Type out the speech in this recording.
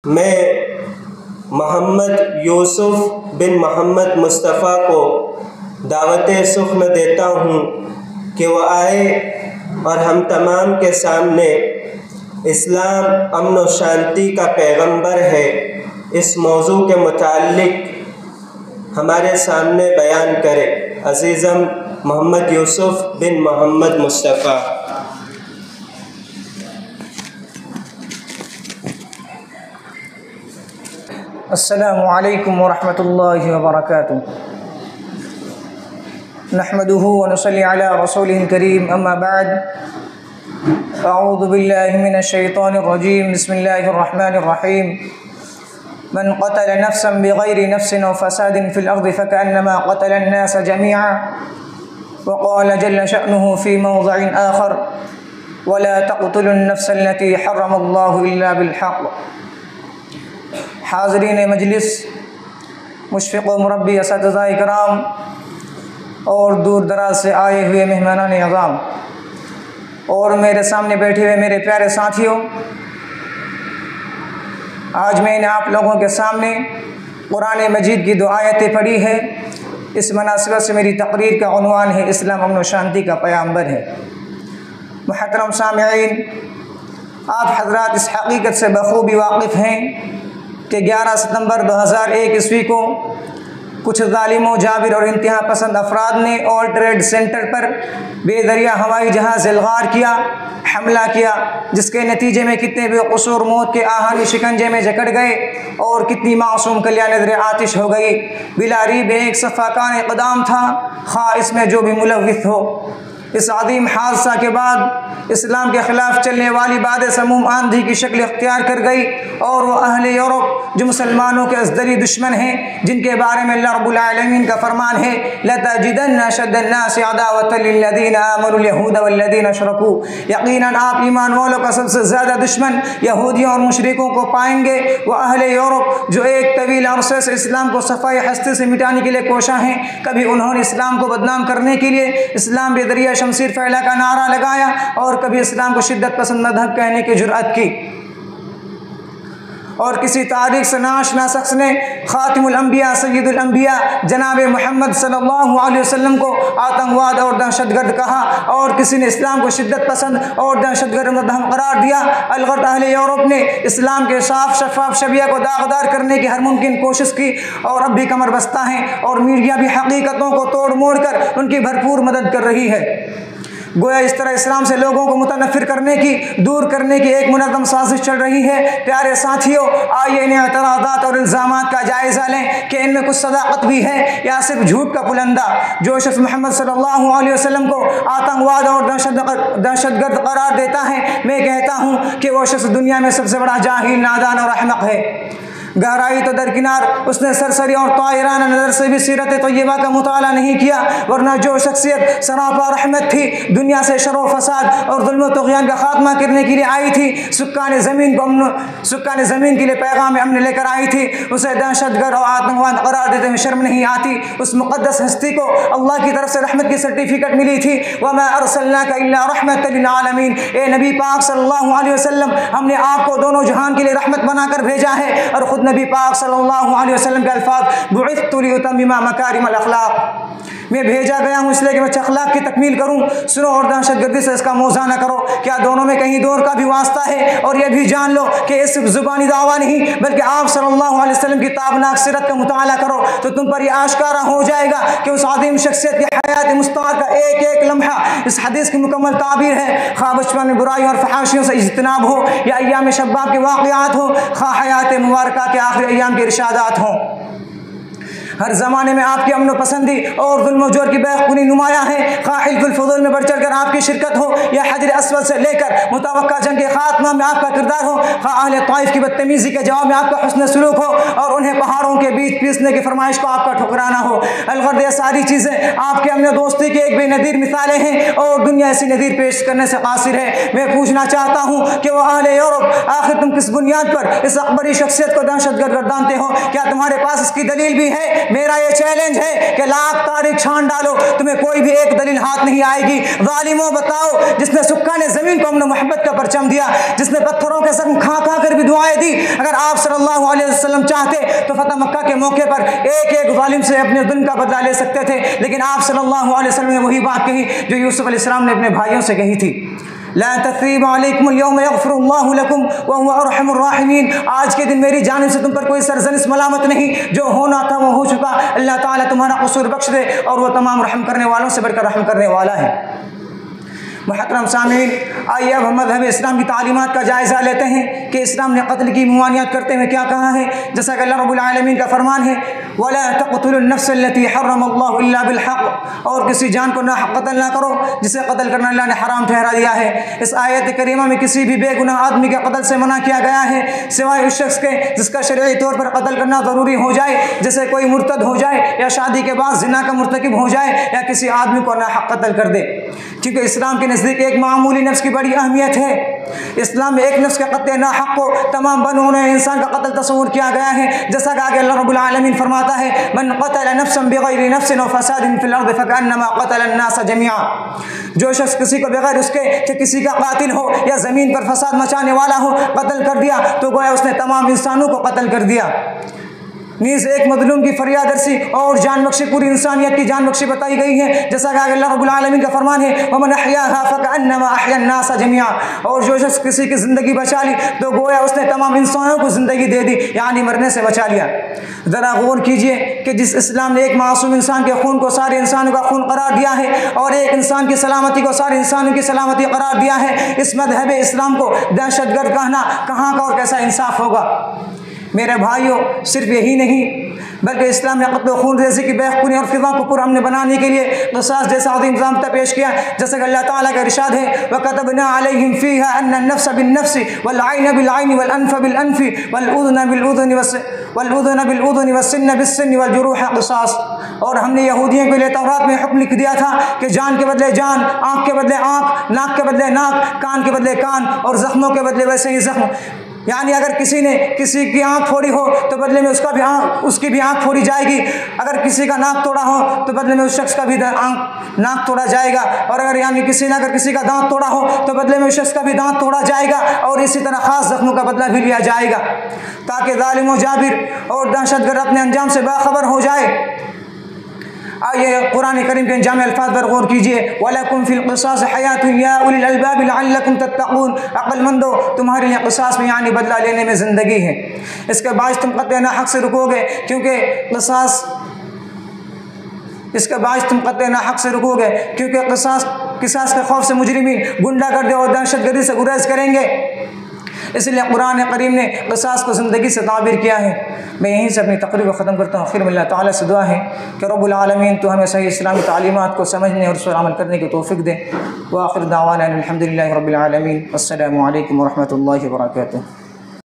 میں محمد یوسف بن محمد مصطفیٰ کو دعوت سخن دیتا ہوں کہ وہ آئے اور ہم تمام کے سامنے اسلام امن و شانتی کا پیغمبر ہے اس موضوع کے متعلق ہمارے سامنے بیان کرے۔ عزیزم محمد یوسف بن محمد مصطفیٰ۔ السلام علیکم ورحمۃ اللہ وبرکاتہ۔ نحمده ونصلي على رسوله الكريم اما بعد اعوذ باللہ من الشیطان الرجیم بسم اللہ الرحمن الرحیم من قتل نفسا بغیر نفس او فساد في الارض فكأنما قتل الناس جميعا وقال جل شأنه في موضع آخر ولا تقتلوا النفس التي حرم الله الا بالحق۔ حاضرین مجلس، مشفق و مربی اساتذہ کرام اور دور دراز سے آئے ہوئے مہمانان اعظام اور میرے سامنے بیٹھے ہوئے میرے پیارے ساتھیوں، آج میں نے آپ لوگوں کے سامنے قرآن مجید کی دو آیتیں پڑھی ہے۔ اس مناسبت سے میری تقریر کا عنوان ہے اسلام امن و شانتی کا پیغمبر ہے۔ محترم سامعین، آپ حضرات اس حقیقت سے بخوبی واقف ہیں کہ 11 ستمبر 2001 عیسوی کو کچھ ظالموں، جابر اور انتہا پسند افراد نے ورلڈ ٹریڈ سینٹر پر بے دریا ہوائی جہاز الغار کیا، حملہ کیا، جس کے نتیجے میں کتنے بے قصور موت کے آہانی شکنجے میں جکڑ گئے اور کتنی معصوم کلیاں نظر آتش ہو گئی۔ بلا ریب ایک صفاقان اقدام تھا، خواہ اس میں جو بھی ملوث ہو۔ اس عظیم حادثہ کے بعد اسلام کے خلاف چلنے والی باد سموم آندھی کی شکل اختیار کر گئی اور وہ اہل یورپ جو مسلمانوں کے ازدری دشمن ہیں، جن کے بارے میں اللہ رب العالمین کا فرمان ہے لَتَجِدَنَّ أَشَدَّ النَّاسِ عَدَاوَةً لِلَّذِينَ آمَنُوا الْيَهُودَ وَالَّذِينَ أَشْرَكُوا، یقیناً آپ ایمان والوں کا سب سے زیادہ دشمن یہودیوں اور مشرکوں کو پائیں گے۔ وہ اہل یورپ جو ایک طویل عرصے سے اسلام کو صفائے ہستی سے مٹانے کے لیے کوشاں ہیں، کبھی انہوں نے اسلام کو بدنام کرنے کے لیے اسلام بے دریا شمشیر پھیلا کا نعرہ لگایا اور کبھی اسلام کو شدت پسند مذہب کہنے کی جرأت کی، اور کسی تاریخ سے ناشنا شخص نے خاتم الانبیاء سید الانبیاء جناب محمد صلی اللہ علیہ وسلم کو آتنکواد اور دہشت گرد کہا، اور کسی نے اسلام کو شدت پسند اور دہشت گرد مذہب قرار دیا۔ الغرض اہل یورپ نے اسلام کے صاف شفاف شبیہ کو داغدار کرنے کی ہر ممکن کوشش کی اور اب بھی کمر بستہ ہیں، اور میڈیا بھی حقیقتوں کو توڑ موڑ کر ان کی بھرپور مدد کر رہی ہے۔ گویا اس طرح اسلام سے لوگوں کو متنفر کرنے کی، دور کرنے کی ایک منظم سازش چل رہی ہے۔ پیارے ساتھیوں، آئیے ان اعتراضات اور الزامات کا جائزہ لیں کہ ان میں کچھ صداقت بھی ہے یا صرف جھوٹ کا پلندہ۔ جو شخص محمد صلی اللہ علیہ وسلم کو آتنکواد اور دہشت گرد قرار دیتا ہے، میں کہتا ہوں کہ وہ شخص دنیا میں سب سے بڑا جاہل، نادان اور احمق ہے۔ گہرائی تو درکنار، اس نے سرسری اور طائرانہ نظر سے بھی سیرت طیبہ کا مطالعہ نہیں کیا، ورنہ جو شخصیت سراپا رحمت تھی، دنیا سے شر و فساد اور ظلم و طغیان کا خاتمہ کرنے کے لیے آئی تھی، سکان زمین کے لیے پیغام امن لے کر آئی تھی، اسے دہشت گرد اور آتنکواد قرار دیتے ہوئے شرم نہیں آتی۔ اس مقدس ہستی کو اللہ کی طرف سے رحمت کی سرٹیفکیٹ ملی تھی، وَمَا أَرْسَلْنَاكَ إِلَّا رَحْمَةً لِلْعَالَمِينَ، اے نبی پاک صلی اللہ علیہ وسلم، ہم نے آپ کو دونوں جہان کے لیے رحمت بنا کر بھیجا ہے۔ اور خود نبی پاک صلی اللہ علیہ وسلم کے الفاظ بُعِثْتُ لِأُتَمِّمَ مَكَارِمَ الْأَخْلَاقِ، میں بھیجا گیا ہوں اس لیے کہ میں اخلاق کی تکمیل کروں۔ سنو اور دہشت گردی سے اس کا موازنہ کرو، کیا دونوں میں کہیں دور کا بھی واسطہ ہے؟ اور یہ بھی جان لو کہ اس زبانی دعویٰ نہیں بلکہ آپ صلی اللہ علیہ وسلم کی تابناک سیرت کا مطالعہ کرو تو تم پر یہ آشکارا ہو جائے گا کہ اس عظیم شخصیت کی حیات مستعار کا ایک ایک لمحہ اس حدیث کی مکمل تعبیر ہے۔ خواہ بچپن میں برائیوں اور فحاشیوں سے اجتناب ہو یا ایام شباب کے واقعات ہو، خواہ حیات مبارکہ کے آخری ایام کے ارشادات ہوں، ہر زمانے میں آپ کی امن و پسندی اور ظلم و جور کی بیخونی نمایاں ہے۔ خواہ حلف الفضول میں بڑھ چڑھ کر آپ کی شرکت ہو یا حجر اسود سے لے کر متوقع جنگ کے خاتمہ میں آپ کا کردار ہو، خواہ اہل طائف کی بدتمیزی کے جواب میں آپ کا حسن سلوک ہو اور انہیں پہاڑوں کے بیچ پیسنے کی فرمائش کو آپ کا ٹھکرانا ہو۔ الغرض یہ ساری چیزیں آپ کے امن و دوستی کی ایک بے نظیر مثالیں ہیں اور دنیا ایسی نظیر پیش کرنے سے قاصر ہے۔ میں پوچھنا چاہتا ہوں کہ وہ اہل یورپ، آخر تم کس بنیاد پر اس اکبری شخصیت کو دہشت گرد گردانتے ہو؟ کیا تمہارے پاس اس کی دلیل بھی ہے میرا یہ چیلنج ہے کہ لاکھ تاریخ چھان ڈالو, تمہیں کوئی بھی ایک دلیل ہاتھ نہیں آئے گی. ظالموں بتاؤ, جس نے سکان زمین کو امن و محبت کا پرچم دیا, جس نے پتھروں کے زخم کھا کھا کر بھی دعائیں دی, اگر آپ صلی اللہ علیہ وسلم چاہتے تو فتح مکہ کے موقع پر ایک ایک ظالم سے اپنے ظلم کا بدلہ لے سکتے تھے, لیکن آپ صلی اللہ علیہ وسلم نے وہی بات کہی جو یوسف علیہ السلام نے اپنے بھائیوں سے کہی تھی, لا تثریب علیکم اليوم یغفر اللہ لکم وهو ارحم الراحمین. آج کے دن میری جانب سے تم پر کوئی سرزنش ملامت نہیں, جو ہونا تھا وہ ہو چکا. اللہ تعالیٰ تمہارا قصور بخش دے, اور وہ تمام رحم کرنے والوں سے بڑھ کر رحم کرنے والا ہے. محترم سامعین, آئیے اب ہم مذہب اسلام کی تعلیمات کا جائزہ لیتے ہیں کہ اسلام نے قتل کی ممانعت کرتے ہوئے کیا کہا ہے. جیسا کہ اللہ رب العالمین کا فرمان ہے, وَلَا تَقْتُلُوا النَّفْسَ الَّتِي حَرَّمَ اللَّهُ إِلَّا بِالْحَقِّ, اور کسی جان کو ناحق قتل نہ کرو جسے قتل کرنا اللہ نے حرام ٹھہرا دیا ہے. اس آیت کریمہ میں کسی بھی بے گناہ آدمی کے قتل سے منع کیا گیا ہے, سوائے اس شخص کے جس کا شرعی طور پر قتل کرنا ضروری ہو جائے, جیسے کوئی مرتد ہو جائے, یا شادی کے بعد زنا کا مرتکب ہو جائے, یا کسی آدمی کو ناحق قتل کر دے. کیونکہ اسلام کے نزدیک ایک معمولی نفس کی بڑی اہمیت ہے. اسلام میں ایک نفس کے قتل ناحق کو تمام بنو نوع انسان کا قتل تصور کیا گیا ہے. جیسا کہ آگے اللہ رب العالمین فرماتا ہے, من قتل نفسا بغیر نفس و فساد فی الارض فکانما قتل الناس جميعا. جو شخص کسی کو بغیر اس کے کہ کسی کا قاتل ہو یا زمین پر فساد مچانے والا ہو قتل کر دیا, تو گویا اس نے تمام انسانوں کو قتل کر دیا. نیز ایک مظلوم کی فریاد رسی اور جان بخشی پوری انسانیت کی جان بخشی بتائی گئی ہے. جیسا کہ اللہ رب العالمین کا فرمان ہے, وَمَنْ أَحْيَاهَا فَكَأَنَّمَا أَحْيَا النَّاسَ جَمِيعًا, اور جو شخص کسی کی زندگی بچا لی تو گویا اس نے تمام انسانوں کو زندگی دے دی, یعنی مرنے سے بچا لیا. ذرا غور کیجئے کہ جس اسلام نے ایک معصوم انسان کے خون کو سارے انسانوں کا خون قرار دیا ہے, اور ایک انسان کی سلامتی کو سارے انسانوں کی سلامتی قرار دیا ہے, اس مذہب اسلام کو دہشت گرد کہنا کہاں کا اور کیسا انصاف ہوگا. میرے بھائیوں, صرف یہی نہیں بلکہ اسلام نے قتل و خون ریزی کی بے-خونی اور فضا کو پرامن بنانے کے لیے قصاص جیسا عظیم ضابطہ پیش کیا. جیسا کہ اللہ تعالیٰ کا ارشاد ہے, وَكَتَبْنَا عَلَيْهِمْ فِيهَا أَنَّ النَّفْسَ بِالنَّفْسِ وَالْعَيْنَ بِالْعَيْنِ وَالْأَنْفَ بِالْأَنْفِ وَالْأُذُنَ بِالْأُذُنِ وَالسِّنَّ بِالسِّنِّ وَالْجُرُوحَ قِصَاص. اور ہم نے یہودیوں کے لیے تورات میں حکم لکھ دیا تھا کہ جان کے بدلے جان, آنکھ کے بدلے آنکھ, ناک کے بدلے ناک, کان کے بدلے کان, اور زخموں کے بدلے ویسے ہی زخم. یعنی اگر کسی نے کسی کی آنکھ پھوڑی ہو تو بدلے میں اس کی بھی آنکھ پھوڑی جائے گی. اگر کسی کا ناک توڑا ہو تو بدلے میں اس شخص کا بھی ناک توڑا جائے گا. اور اگر یعنی کسی نے اگر کسی کا دانت توڑا ہو تو بدلے میں اس شخص کا بھی دانت توڑا جائے گا, اور اسی طرح خاص زخموں کا بدلہ بھی لیا جائے گا, تاکہ ظالم و جابر اور دہشت گرد اپنے انجام سے باخبر ہو جائے. آئیے قرآن کریم کے جامع الفاظ پر غور کیجئے. وَلَكُمْ فِي الْقِصَاصِ حَيَاةٌ يَا أُولِي الْأَلْبَابِ لَعَلَّكُمْ تَتَّقُونَ. عقل مندو, تمہارے لیے قصاص میں یعنی بدلہ لینے میں زندگی ہے. اس کے باعث تم قتل ناحق سے رکو گے, کیونکہ قصاص کے خوف سے مجرمین گنڈا گردی اور دہشت گردی سے گریز کریں گے. اس لیے قرآن کریم نے قصاص کو زندگی سے تعبیر کیا ہے. میں یہیں سے اپنی تقریر کو ختم کرتا ہوں. آخر میں اللہ تعالیٰ سے دعا ہے کہ رب العالمین تو ہمیں صحیح اسلامی تعلیمات کو سمجھنے اور اس پر عمل کرنے کی توفیق دے. وآخر دعوانا الحمد للہ رب العالمین. السلام علیکم ورحمۃ اللہ وبرکاتہ.